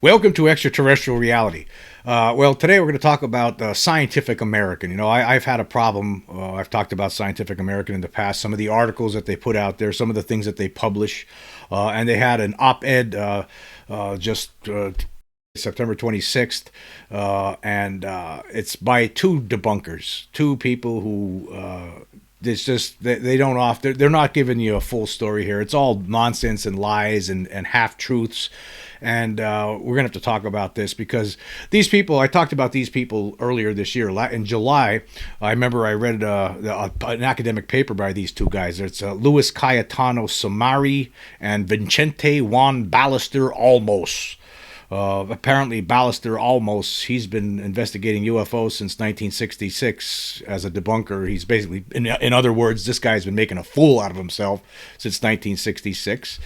Welcome to Extraterrestrial Reality. Well, today we're going to talk about Scientific American. You know, I've had a problem. I've talked about Scientific American in the past, some of the articles that they put out there, some of the things that they publish. And they had an op-ed just September 26th, and it's by two debunkers, two people who it's just they don't they're not giving you a full story here. It's all nonsense and lies and half truths. And we're going to have to talk about this because these people, I talked about these people earlier this year. In July, I remember I read an academic paper by these two guys. It's Luis Cayetano Samari and Vicente Juan Ballester Olmos. Apparently, Ballester Olmos, he's been investigating UFOs since 1966 as a debunker. He's basically, in other words, this guy's been making a fool out of himself since 1966.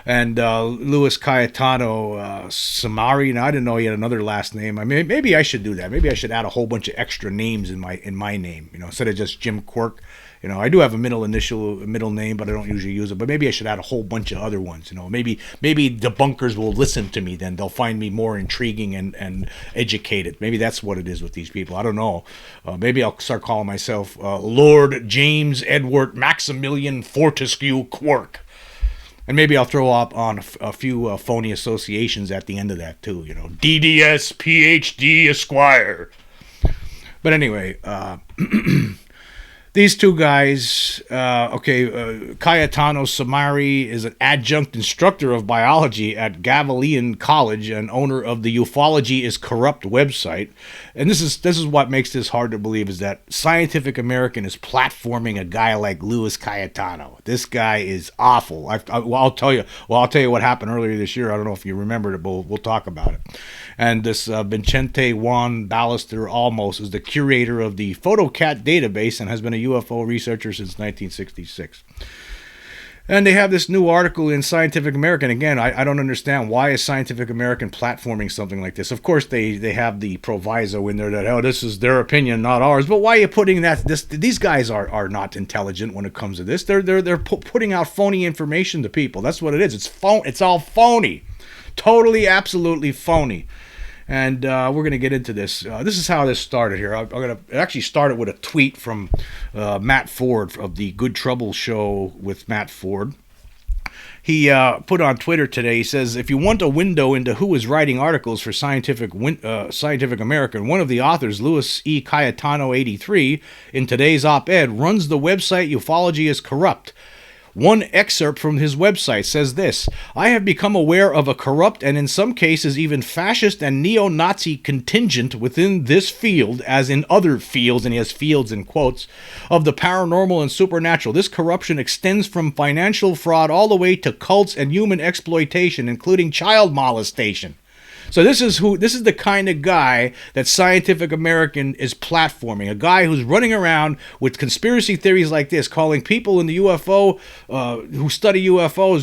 And Luis Cayetano Samari, and I didn't know he had another last name. I mean, maybe I should do that. Maybe I should add a whole bunch of extra names in my name, you know, instead of just Jim Quirk. You know, I do have a middle name, but I don't usually use it. But maybe I should add a whole bunch of other ones. You know, maybe debunkers will listen to me. Then they'll find me more intriguing and educated. Maybe that's what it is with these people. I don't know. Maybe I'll start calling myself Lord James Edward Maximilian Fortescue Quirk. And maybe I'll throw up on a few phony associations at the end of that, too. You know, DDS, PhD, Esquire. But anyway, these two guys, Cayetano Samari is an adjunct instructor of biology at Galilean College and owner of the Ufology is Corrupt website. And this is what makes this hard to believe, is that Scientific American is platforming a guy like Luis Cayetano. This guy is awful. I'll tell you what happened earlier this year. I don't know if you remember it, but we'll talk about it. And this Vicente Juan Ballester Olmos is the curator of the PhotoCat database and has been a UFO researcher since 1966. And they have this new article in Scientific American. Again, I don't understand, why is Scientific American platforming something like this? Of course, they have the proviso in there that, this is their opinion, not ours. But why are you putting that? These guys are not intelligent when it comes to this. They're putting out phony information to people. That's what it is. It's all phony. Totally, absolutely phony. And we're going to get into this. This is how this started here. I'm going to actually start it with a tweet from Matt Ford of the Good Trouble Show with Matt Ford. He put on Twitter today, he says, if you want a window into who is writing articles for Scientific American, one of the authors, Luis E. Cayetano, 83, in today's op-ed, runs the website Ufology is Corrupt. One excerpt from his website says this: I have become aware of a corrupt and in some cases even fascist and neo-Nazi contingent within this field, as in other fields, and he has fields in quotes, of the paranormal and supernatural. This corruption extends from financial fraud all the way to cults and human exploitation, including child molestation. So this is the kind of guy that Scientific American is platforming. A guy who's running around with conspiracy theories like this, calling people in the UFO who study UFOs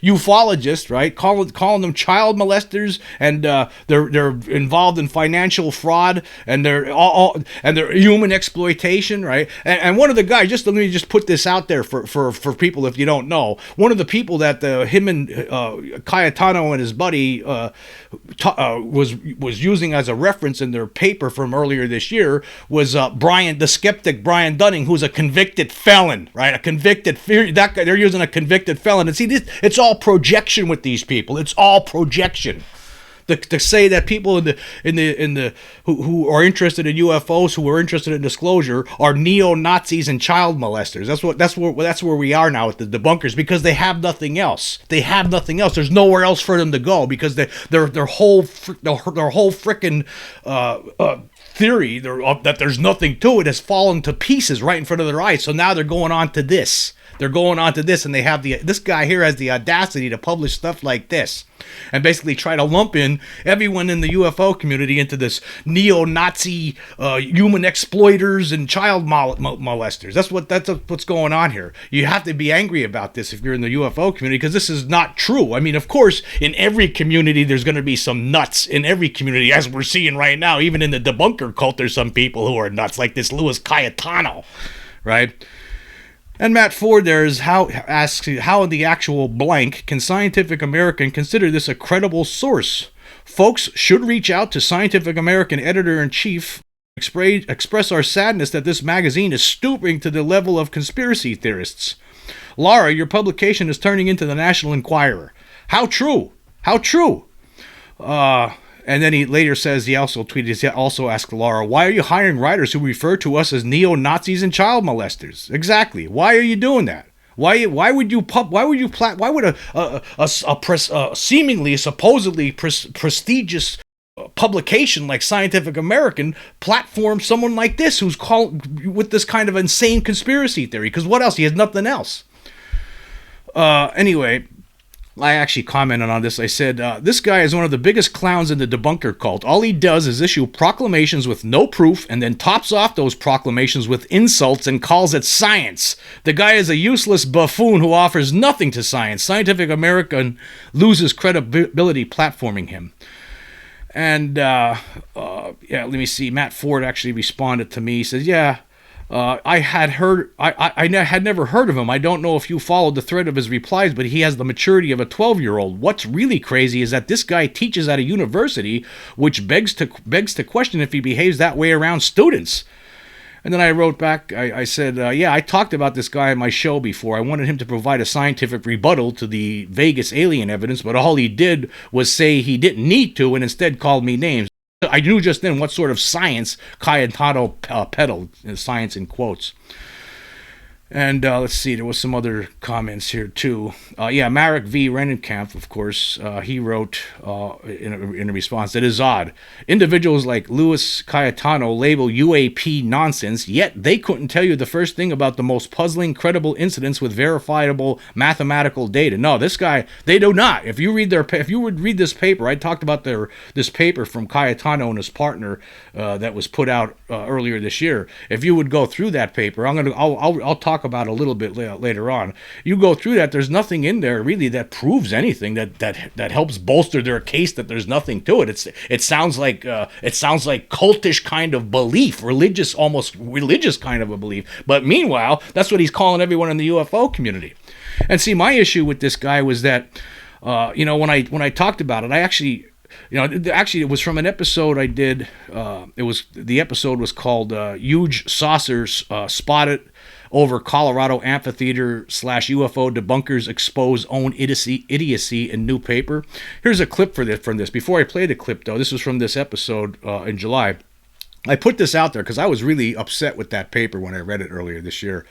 ufologists, right? Calling them child molesters, and they're involved in financial fraud, and they're human exploitation, right? And one of the guys, let me just put this out there for people if you don't know. One of the people that him and Cayetano and his buddy was using as a reference in their paper from earlier this year was the skeptic Brian Dunning, who's a convicted felon, right? That guy, they're using a convicted felon. And see, it's all projection with these people. It's all projection. To say that people who are interested in UFOs, who are interested in disclosure, are neo-Nazis and child molesters. That's where we are now with the debunkers, because they have nothing else. There's nowhere else for them to go, because their whole frickin' theory that there's nothing to it has fallen to pieces right in front of their eyes. So now they're going on to this. And they have this guy here has the audacity to publish stuff like this, and basically try to lump in everyone in the UFO community into this neo-Nazi human exploiters and child molesters. That's what's going on here. You have to be angry about this if you're in the UFO community, because this is not true. I mean, of course, in every community there's going to be some nuts in every community, as we're seeing right now. Even in the debunker cult, there's some people who are nuts, like this Luis Cayetano, right? And Matt Ford there asks, how in the actual blank can Scientific American consider this a credible source? Folks should reach out to Scientific American editor-in-chief, express our sadness that this magazine is stooping to the level of conspiracy theorists. Laura, your publication is turning into the National Enquirer. How true? How true? And then he later says, he also tweeted, he also asked Laura, why are you hiring writers who refer to us as neo-Nazis and child molesters? Exactly. Why are you doing that? Why would a seemingly, supposedly prestigious publication like Scientific American platform someone like this who's called with this kind of insane conspiracy theory? Because what else? He has nothing else. Anyway, I actually commented on this. I said, this guy is one of the biggest clowns in the debunker cult. All he does is issue proclamations with no proof and then tops off those proclamations with insults and calls it science. The guy is a useless buffoon who offers nothing to science. Scientific American loses credibility platforming him. And, yeah, let me see. Matt Ford actually responded to me. He says, yeah, I had never heard of him. I don't know if you followed the thread of his replies, but he has the maturity of a 12-year-old. What's really crazy is that this guy teaches at a university, which begs to question if he behaves that way around students. And then I wrote back, I said, yeah, I talked about this guy on my show before. I wanted him to provide a scientific rebuttal to the Vegas alien evidence, but all he did was say he didn't need to and instead called me names. I knew just then what sort of science Cayetano peddled, science in quotes. And let's see, there was some other comments here too. Yeah, Marek V. Rennenkampf, of course, he wrote in a response, it is odd. Individuals like Louis Cayetano label UAP nonsense, yet they couldn't tell you the first thing about the most puzzling, credible incidents with verifiable mathematical data. No, this guy, they do not. If you would read this paper, I talked about this paper from Cayetano and his partner that was put out earlier this year. If you would go through that paper, I'll talk about a little bit later on. You go through that, there's nothing in there really that proves anything that helps bolster their case that there's nothing to it. It sounds like cultish kind of belief, almost religious kind of a belief. But meanwhile, that's what he's calling everyone in the UFO community. And see, my issue with this guy was that when I talked about it, I actually it was from an episode I did. The episode was called "Huge Saucers Spotted Over Colorado Amphitheater / UFO Debunkers Expose Own Idiocy in New Paper." Here's a clip from this. Before I play the clip, though, this was from this episode in July. I put this out there because I was really upset with that paper when I read it earlier this year.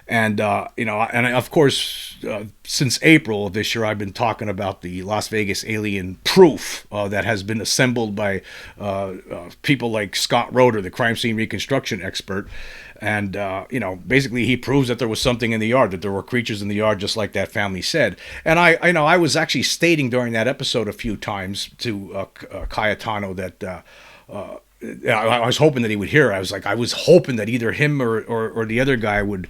And, and of course, since April of this year, I've been talking about the Las Vegas alien proof that has been assembled by people like Scott Roeder, the crime scene reconstruction expert. And, basically he proves that there was something in the yard, that there were creatures in the yard, just like that family said. And I was actually stating during that episode a few times to Cayetano that I was hoping that he would hear. I was hoping that either him or the other guy would,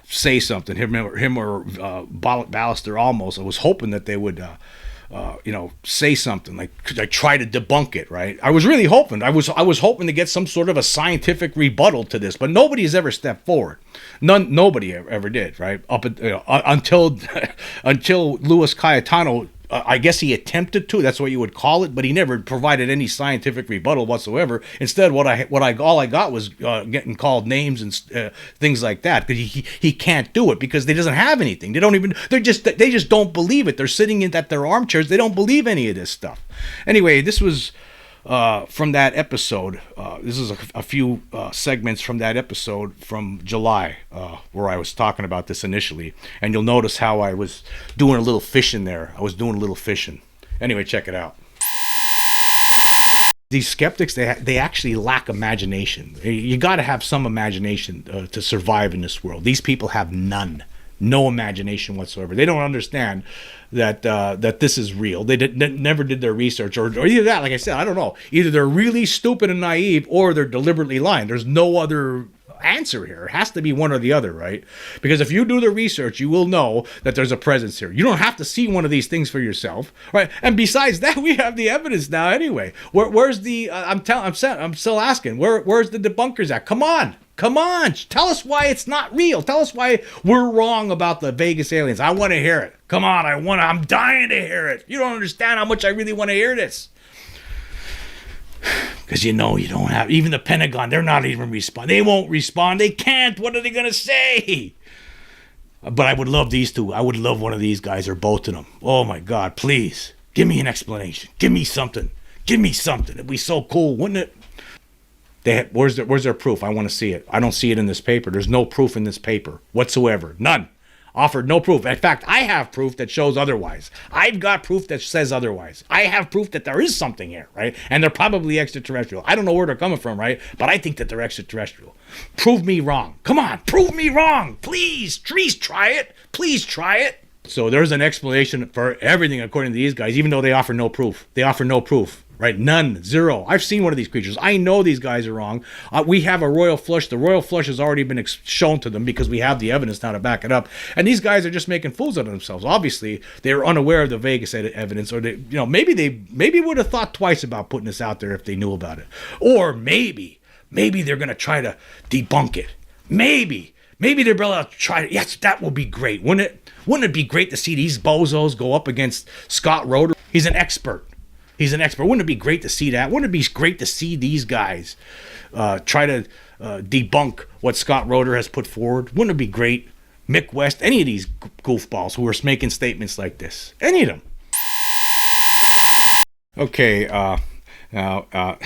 say something. Him or Ballister Almost. I was hoping that they would, say something like try to debunk it. Right. I was really hoping. I was hoping to get some sort of a scientific rebuttal to this, but nobody has ever stepped forward. Nobody ever did. Right. Until Louis Cayetano. I guess he attempted to. That's what you would call it, but he never provided any scientific rebuttal whatsoever. Instead, all I got was getting called names and things like that. Because he can't do it because he doesn't have anything. They just don't believe it. They're sitting at their armchairs. They don't believe any of this stuff. Anyway, this was from that episode. This is a few segments from that episode from July where I was talking about this initially. And you'll notice how I was doing a little fishing there. Anyway, check it out. These skeptics, they actually lack imagination. You got to have some imagination to survive in this world. These people have none. No imagination whatsoever. They don't understand that this is real. They never did their research, or either that, like I said, I don't know. Either they're really stupid and naive, or they're deliberately lying. There's no other answer here. It has to be one or the other, right? Because if you do the research, you will know that there's a presence here. You don't have to see one of these things for yourself, right? And besides that, we have the evidence now anyway. Where's the? I'm still asking. Where's the debunkers at? Come on. Come on, tell us why it's not real. Tell us why we're wrong about the Vegas aliens. I want to hear it. Come on, I'm dying to hear it. You don't understand how much I really want to hear this. Because you don't have, even the Pentagon, they're not even responding. They won't respond. They can't. What are they going to say? But I would love these two. I would love one of these guys or both of them. Oh my God, please. Give me an explanation. Give me something. Give me something. It'd be so cool, wouldn't it? Where's their proof? I want to see it. I don't see it in this paper. There's no proof in this paper whatsoever. None. Offered no proof. In fact, I have proof that shows otherwise. I've got proof that says otherwise. I have proof that there is something here, right? And they're probably extraterrestrial. I don't know where they're coming from, right? But I think that they're extraterrestrial. Prove me wrong. Come on, prove me wrong. Please try it. Please try it. So there's an explanation for everything according to these guys, even though they offer no proof. They offer no proof. Right? None. Zero. I've seen one of these creatures. I know these guys are wrong. We have a royal flush. The royal flush has already been shown to them because we have the evidence now to back it up. And these guys are just making fools out of themselves. Obviously, they were unaware of the Vegas evidence, or maybe would have thought twice about putting this out there if they knew about it. Or maybe they're going to try to debunk it. Maybe they're going to try to. Yes, that will be great, wouldn't it? Wouldn't it be great to see these bozos go up against Scott Roeder? He's an expert. Wouldn't it be great to see that? Wouldn't it be great to see these guys try to debunk what Scott Roeder has put forward? Wouldn't it be great? Mick West, any of these goofballs who are making statements like this. Any of them. Okay, now,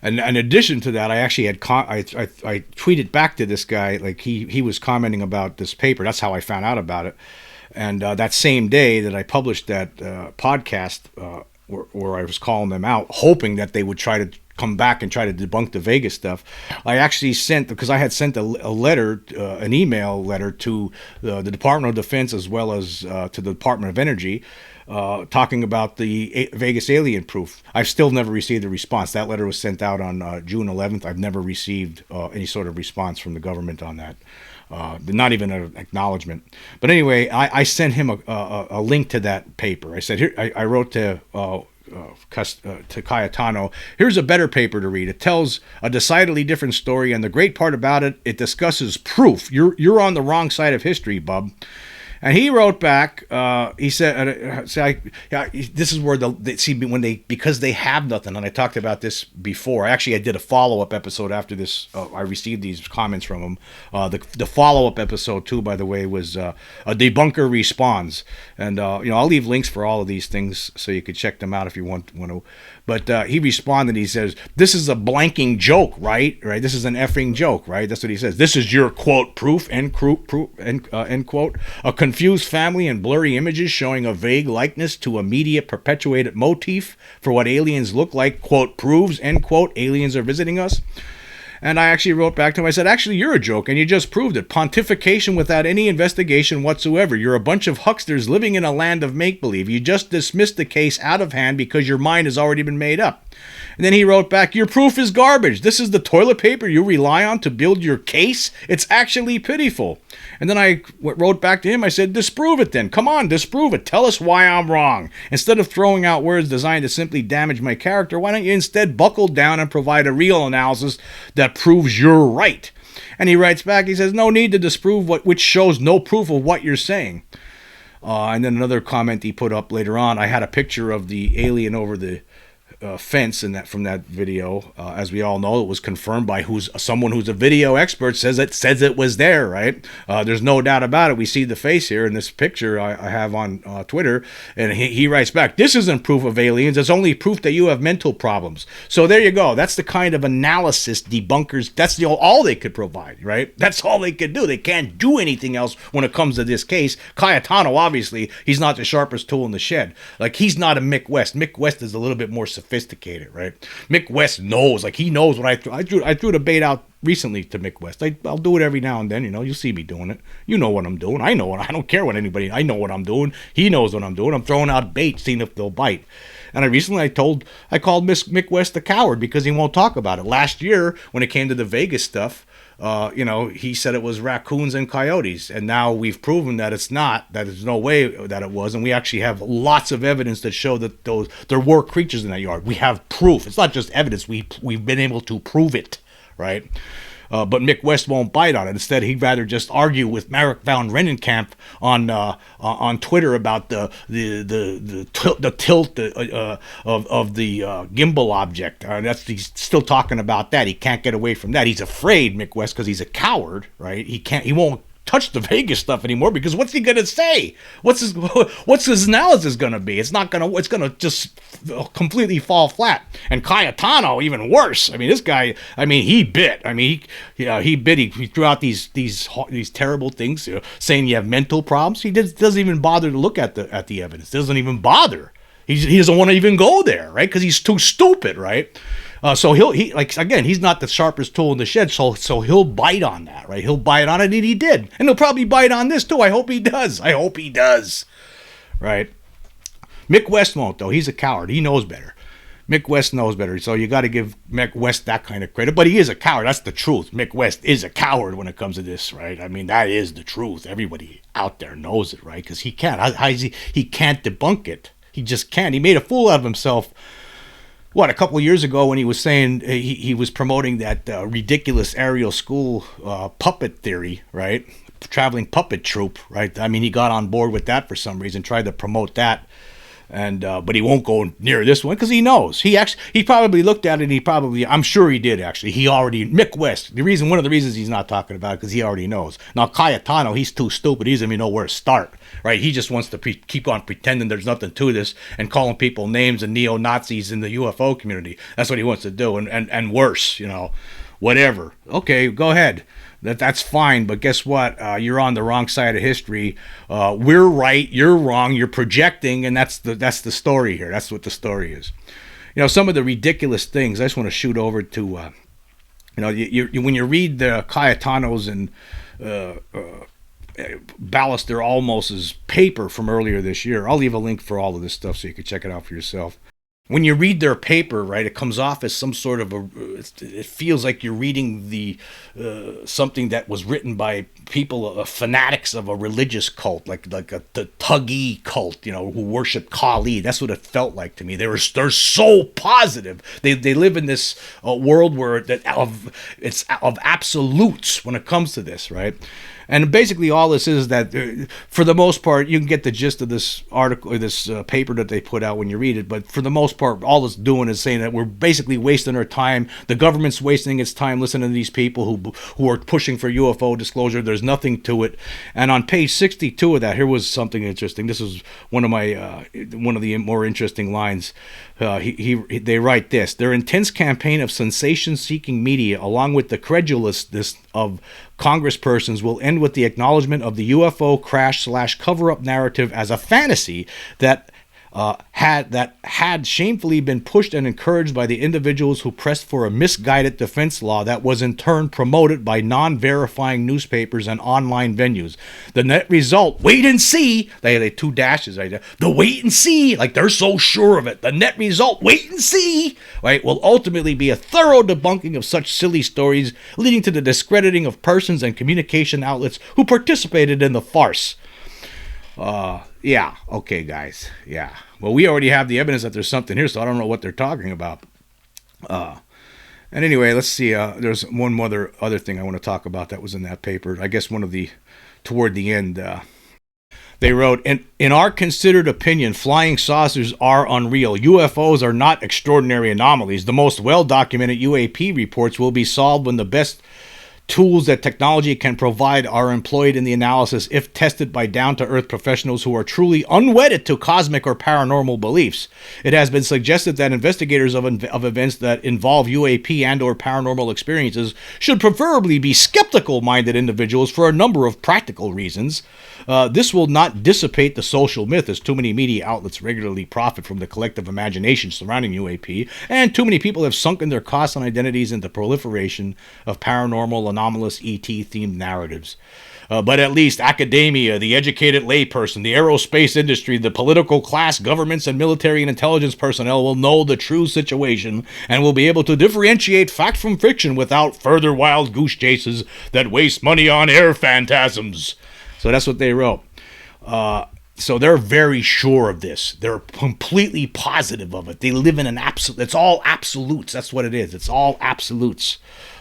in addition to that, I actually had I tweeted back to this guy, like he was commenting about this paper. That's how I found out about it. And that same day that I published that podcast, where I was calling them out, hoping that they would try to come back and try to debunk the Vegas stuff, I actually sent, because I had sent a letter, an email letter to the Department of Defense as well as to the Department of Energy, talking about the Vegas alien proof. I've still never received a response. That letter was sent out on June 11th. I've never received any sort of response from the government on that. Not even an acknowledgement. But anyway, I sent him a link to that paper. I said, here, I wrote to Cayetano, here's a better paper to read. It tells a decidedly different story, and the great part about it, it discusses proof. You're on the wrong side of history, bub. And he wrote back. He said, "This is where because they have nothing." And I talked about this before. Actually, I did a follow-up episode after this. I received these comments from him. The follow-up episode too, by the way, was a debunker responds. And I'll leave links for all of these things so you could check them out if you want to. But he responded. He says, "This is a blanking joke, right? Right? This is an effing joke, right? That's what he says. This is your quote proof, end quote. A confused family and blurry images showing a vague likeness to a media perpetuated motif for what aliens look like, quote, proves, end quote, aliens are visiting us." And I actually wrote back to him. I said, actually, you're a joke, and you just proved it. Pontification without any investigation whatsoever. You're a bunch of hucksters living in a land of make-believe. You just dismissed the case out of hand because your mind has already been made up. And then he wrote back, your proof is garbage. This is the toilet paper you rely on to build your case? It's actually pitiful. And then I wrote back to him. I said, disprove it then. Come on, disprove it. Tell us why I'm wrong. Instead of throwing out words designed to simply damage my character, why don't you instead buckle down and provide a real analysis that proves you're right? And he writes back, he says, no need to disprove which shows no proof of what you're saying. And then another comment he put up later on, I had a picture of the alien over the fence in that from that video. As we all know, it was confirmed by someone who's a video expert says it was there, right? There's no doubt about it. We see the face here in this picture I have on Twitter, and he writes back, this isn't proof of aliens, it's only proof that you have mental problems. So there you go. That's the kind of analysis debunkers, that's all they could provide, right? That's all they could do. They can't do anything else when it comes to this case. Cayetano, obviously, he's not the sharpest tool in the shed. Like, he's not a Mick West. Mick West is a little bit more sophisticated, right? Mick West knows, like, he knows what I threw the bait out recently to Mick West. I'll do it every now and then, you'll see me doing it. You know what I'm doing. I don't care what anybody, I know what I'm doing. He knows what I'm doing. I'm throwing out bait, seeing if they'll bite. And I called Mick West a coward because he won't talk about it. Last year, when it came to the Vegas stuff, he said it was raccoons and coyotes, and now we've proven that it's not, that there's no way that it was, and we actually have lots of evidence that show that there were creatures in that yard. We have proof. It's not just evidence. We've been able to prove it, right? But Mick West won't bite on it. Instead, he'd rather just argue with Marek von Rennenkamp on Twitter about the tilt of the gimbal object. He's still talking about that. He can't get away from that. He's afraid, Mick West, because he's a coward, right? He won't touch the Vegas stuff anymore, because what's he gonna say? What's his analysis gonna be? It's gonna just completely fall flat. And Cayetano, even worse. I mean, this guy, he bit. He bit. He threw out these terrible things, saying you have mental problems. He doesn't even bother to look at the evidence. Doesn't even bother. He doesn't want to even go there, right? Because he's too stupid, right? So he's not the sharpest tool in the shed, so he'll bite on that, right? He'll bite on it, and he did. And he'll probably bite on this too. I hope he does. Right? Mick West won't, though. He's a coward. He knows better. Mick West knows better, so you got to give Mick West that kind of credit. But he is a coward. That's the truth. Mick West is a coward when it comes to this, right? That is the truth. Everybody out there knows it, right? Because he can't. He can't debunk it. He just can't. He made a fool out of himself. A couple of years ago, when he was saying he was promoting that ridiculous Ariel School puppet theory, right? Traveling puppet troupe, right? He got on board with that for some reason, tried to promote that, and but he won't go near this one because he knows. He probably looked at it, and I'm sure he did actually. Mick West, one of the reasons he's not talking about it, because he already knows. Now Cayetano, he's too stupid. He doesn't even know where to start, right? He just wants to keep on pretending there's nothing to this and calling people names and neo-Nazis in the UFO community. That's what he wants to do, and worse, whatever. Okay, go ahead. That's fine, but guess what? You're on the wrong side of history. We're right, you're wrong. You're projecting, and that's the story here. That's what the story is. Some of the ridiculous things. I just want to shoot over to, when you read the Cayetanos and Ballister Olmos's paper from earlier this year. I'll leave a link for all of this stuff so you can check it out for yourself. When you read their paper, right, it comes off as some sort of it feels like you're reading something that was written by people, fanatics of a religious cult, like the Thuggee cult, who worship Kali. That's what it felt like to me. They're so positive. They live in this world where it's of absolutes when it comes to this, right? And basically all this is that, for the most part, you can get the gist of this article, or this paper that they put out when you read it, but for the most part, all it's doing is saying that we're basically wasting our time. The government's wasting its time listening to these people who are pushing for UFO disclosure. There's nothing to it. And on page 62 of that, here was something interesting. This is one of the more interesting lines. They write this: their intense campaign of sensation-seeking media, along with the credulousness of congresspersons, will end with the acknowledgement of the UFO crash/cover-up narrative as a fantasy that had shamefully been pushed and encouraged by the individuals who pressed for a misguided defense law that was in turn promoted by non-verifying newspapers and online venues. The net result, wait and see, they had 2 dashes right there, the wait and see, like they're so sure of it, the net result, wait and see, right, will ultimately be a thorough debunking of such silly stories, leading to the discrediting of persons and communication outlets who participated in the farce. Yeah, okay, guys. Yeah. Well, we already have the evidence that there's something here, so I don't know what they're talking about. And anyway, let's see. There's one other thing I want to talk about that was in that paper. I guess toward the end, they wrote, in our considered opinion, flying saucers are unreal. UFOs are not extraordinary anomalies. The most well-documented UAP reports will be solved when the best tools that technology can provide are employed in the analysis if tested by down-to-earth professionals who are truly unwedded to cosmic or paranormal beliefs. It has been suggested that investigators of events that involve UAP and or paranormal experiences should preferably be skeptical-minded individuals for a number of practical reasons. This will not dissipate the social myth, as too many media outlets regularly profit from the collective imagination surrounding UAP, and too many people have sunken their costs and identities in the proliferation of paranormal, anomalous ET-themed narratives. But at least academia, the educated layperson, the aerospace industry, the political class, governments, and military and intelligence personnel will know the true situation and will be able to differentiate fact from fiction without further wild goose chases that waste money on air phantasms. So that's what they wrote. So they're very sure of this. They're completely positive of it. They live in an absolute. It's all absolutes. That's what it is. It's all absolutes.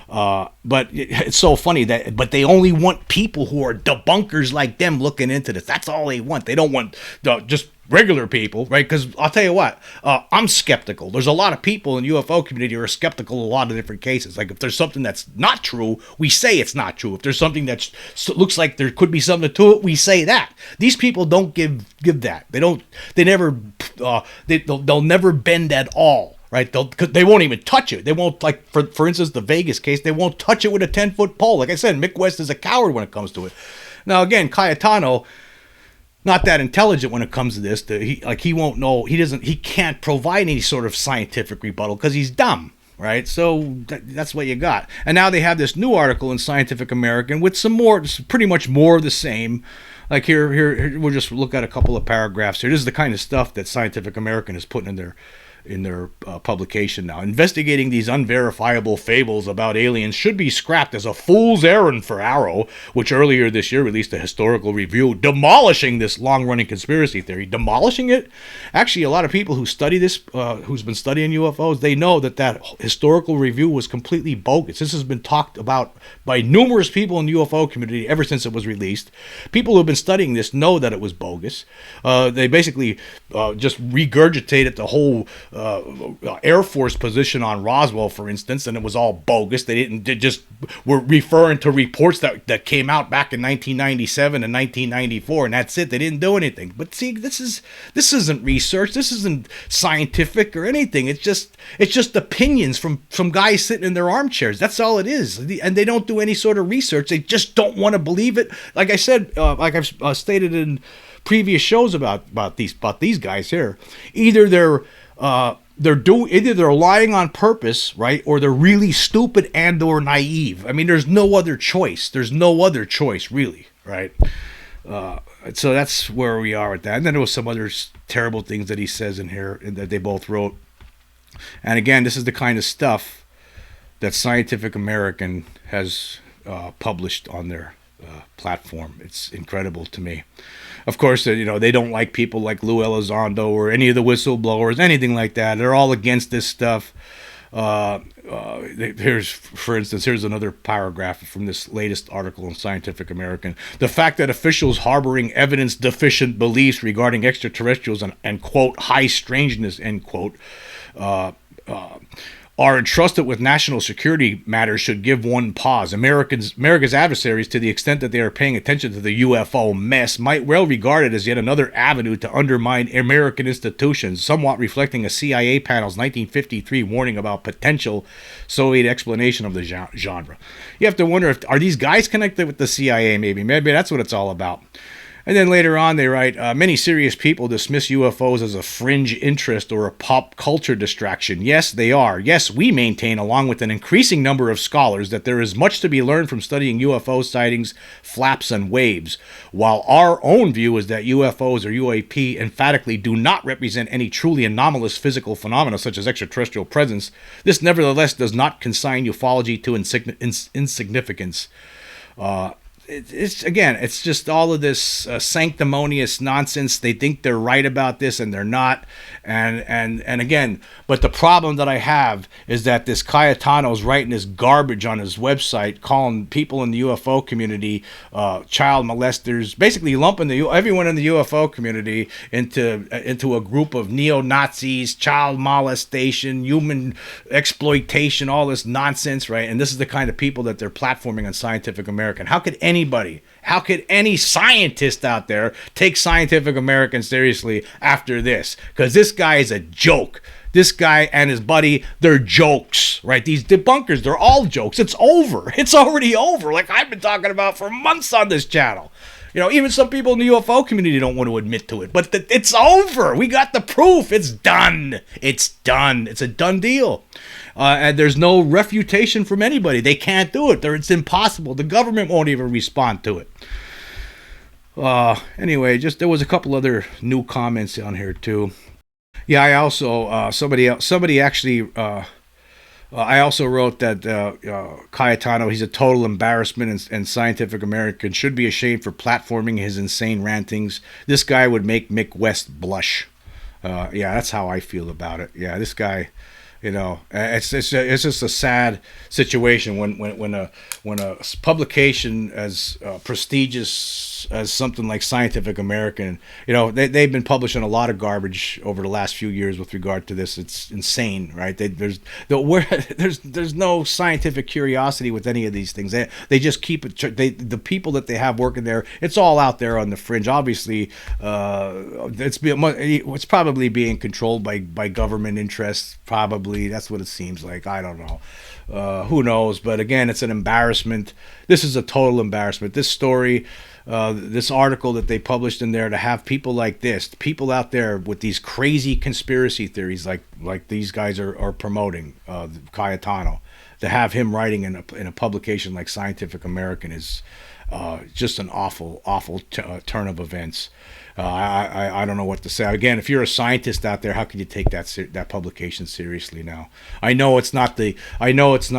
But it's so funny but they only want people who are debunkers like them looking into this. That's all they want. They don't want just regular people, right? Because I'll tell you what, I'm skeptical. There's a lot of people in the UFO community who are skeptical in a lot of different cases. Like if there's something that's not true, we say it's not true. If there's something that looks like there could be something to it, we say that. These people don't give that. They'll never bend at all. Right, they won't even touch it. They won't, like for instance, the Vegas case. They won't touch it with a 10-foot pole. Like I said, Mick West is a coward when it comes to it. Now again, Cayetano, not that intelligent when it comes to this. He won't know. He can't provide any sort of scientific rebuttal because he's dumb. Right, so that's what you got. And now they have this new article in Scientific American with some more, pretty much more of the same. Like here, we'll just look at a couple of paragraphs here. This is the kind of stuff that Scientific American is putting in their publication now. Investigating these unverifiable fables about aliens should be scrapped as a fool's errand for Arrow, which earlier this year released a historical review demolishing this long-running conspiracy theory. Demolishing it? Actually, a lot of people who study this, who's been studying UFOs, they know that historical review was completely bogus. This has been talked about by numerous people in the UFO community ever since it was released. People who have been studying this know that it was bogus. They basically just regurgitated the whole Air Force position on Roswell, for instance, and it was all bogus. They just were referring to reports that came out back in 1997 and 1994, and that's it. They didn't do anything. But see, this isn't research. This isn't scientific or anything. It's just opinions from guys sitting in their armchairs. That's all it is. And they don't do any sort of research. They just don't want to believe it. Like I said, like I've stated in previous shows about these guys here. Either they're lying on purpose, right, or they're really stupid and or naive. I mean, there's no other choice. There's no other choice, really, right? So that's where we are with that. And then there was some other terrible things that he says in here that they both wrote. And again, this is the kind of stuff that Scientific American has published on their platform. It's incredible to me. Of course, they don't like people like Lou Elizondo or any of the whistleblowers, anything like that. They're all against this stuff. For instance, here's another paragraph from this latest article in Scientific American. The fact that officials harboring evidence-deficient beliefs regarding extraterrestrials and quote, high strangeness, end quote, are entrusted with national security matters should give one pause. America's adversaries, to the extent that they are paying attention to the UFO mess, might well regard it as yet another avenue to undermine American institutions, somewhat reflecting a CIA panel's 1953 warning about potential Soviet explanation of the genre. You have to wonder, are these guys connected with the CIA maybe? Maybe that's what it's all about. And then later on they write, many serious people dismiss UFOs as a fringe interest or a pop culture distraction. Yes, they are. Yes, we maintain, along with an increasing number of scholars, that there is much to be learned from studying UFO sightings, flaps, and waves. While our own view is that UFOs or UAP emphatically do not represent any truly anomalous physical phenomena such as extraterrestrial presence, this nevertheless does not consign ufology to insignificance. It's just all of this sanctimonious nonsense. They think they're right about this and they're not. And again, but the problem that I have is that this Cayetano's writing this garbage on his website, calling people in the UFO community child molesters, basically lumping everyone in the UFO community into a group of neo-Nazis, child molestation, human exploitation, all this nonsense, right? And this is the kind of people that they're platforming on Scientific American. How could any scientist out there take Scientific American seriously after this? Because this guy is a joke. This guy and his buddy, they're jokes, right? These debunkers, they're all jokes. It's over. It's already over. Like I've been talking about for months on this channel. Even some people in the UFO community don't want to admit to it. But it's over. We got the proof. It's done. It's done. It's a done deal. And there's no refutation from anybody. They can't do it. It's impossible. The government won't even respond to it. Anyway, there was a couple other new comments on here too. Yeah, I also somebody actually. I also wrote that Cayetano, he's a total embarrassment, and Scientific American should be ashamed for platforming his insane rantings. This guy would make Mick West blush. Yeah, that's how I feel about it. Yeah, this guy, It's just a sad situation when a publication as prestigious as something like Scientific American, they've been publishing a lot of garbage over the last few years with regard to this. It's insane, right? There's no scientific curiosity with any of these things. They just keep it. The people that they have working there, it's all out there on the fringe. Obviously, it's probably being controlled by government interests. Probably that's what it seems like. I don't know. Who knows? But again, it's an embarrassment. This is a total embarrassment. This story, this article that they published in there, to have people like this, people out there with these crazy conspiracy theories like these guys are promoting, Cayetano, to have him writing in a publication like Scientific American is just an awful turn of events. I don't know what to say. Again, if you're a scientist out there, how can you take that publication seriously now? I know it's not the this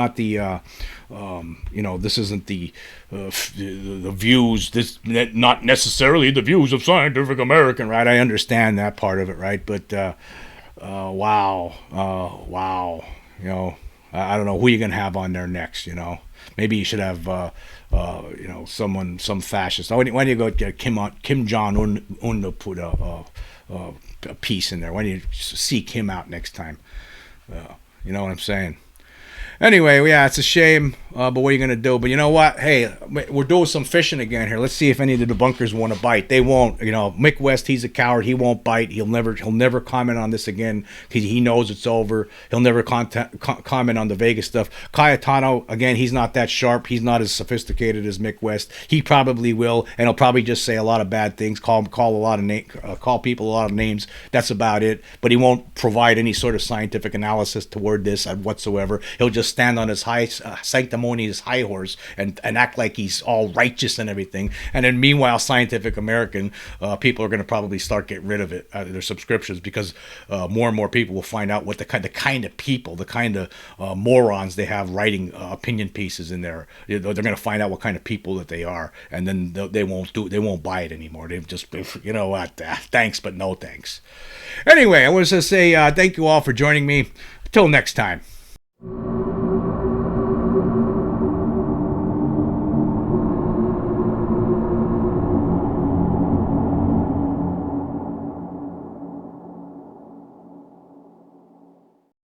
isn't the views. This not necessarily the views of Scientific American, right? I understand that part of it, right? But wow. I don't know who you're gonna have on there next. Maybe you should have some fascist. Why don't you go get Kim Jong Un to put a piece in there? Why don't you seek him out next time? You know what I'm saying? Anyway, yeah, it's a shame, but what are you going to do? But you know what? Hey, we're doing some fishing again here. Let's see if any of the debunkers want to bite. They won't. Mick West, he's a coward. He won't bite. He'll never comment on this again because he knows it's over. He'll never comment on the Vegas stuff. Cayetano, again, he's not that sharp. He's not as sophisticated as Mick West. He probably will, and he'll probably just say a lot of bad things, call people a lot of names. That's about it. But he won't provide any sort of scientific analysis toward this whatsoever. He'll just stand on his high sanctimonious high horse and act like he's all righteous and everything. And then meanwhile, Scientific American, people are going to probably start getting rid of it, their subscriptions, because more and more people will find out what the kind of people, the kind of morons they have writing opinion pieces in there. They're going to find out what kind of people that they are, and then they won't buy it anymore. They've just, what, thanks but no thanks. Anyway, I want to say thank you all for joining me. Till next time.